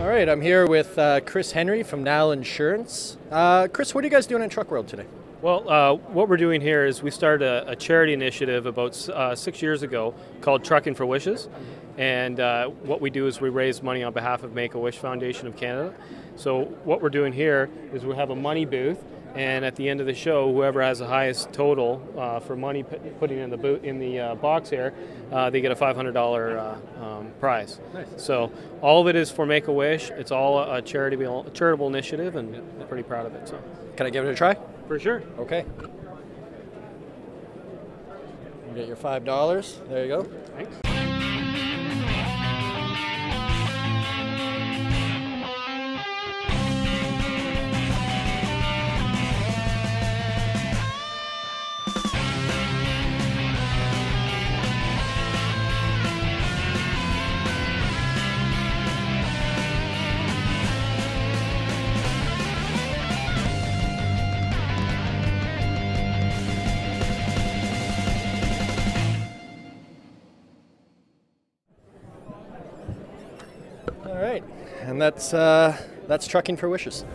All right, I'm here with Chris Henry from NAL Insurance. Chris, what are you guys doing in Truck World today? Well, what we're doing here is we started a charity initiative about 6 years ago called Trucking for Wishes. And what we do is we raise money on behalf of Make-A-Wish Foundation of Canada. So what we're doing here is we have a money booth, and at the end of the show, whoever has the highest total for money putting in the box here, they get a $500 prize. Nice. So all of it is for Make-A-Wish. It's all a charitable initiative, and I'm pretty proud of it. So Can I give it a try? for sure. Okay. You get your $5. There you go. Thanks. All right, and that's Trucking for Wishes.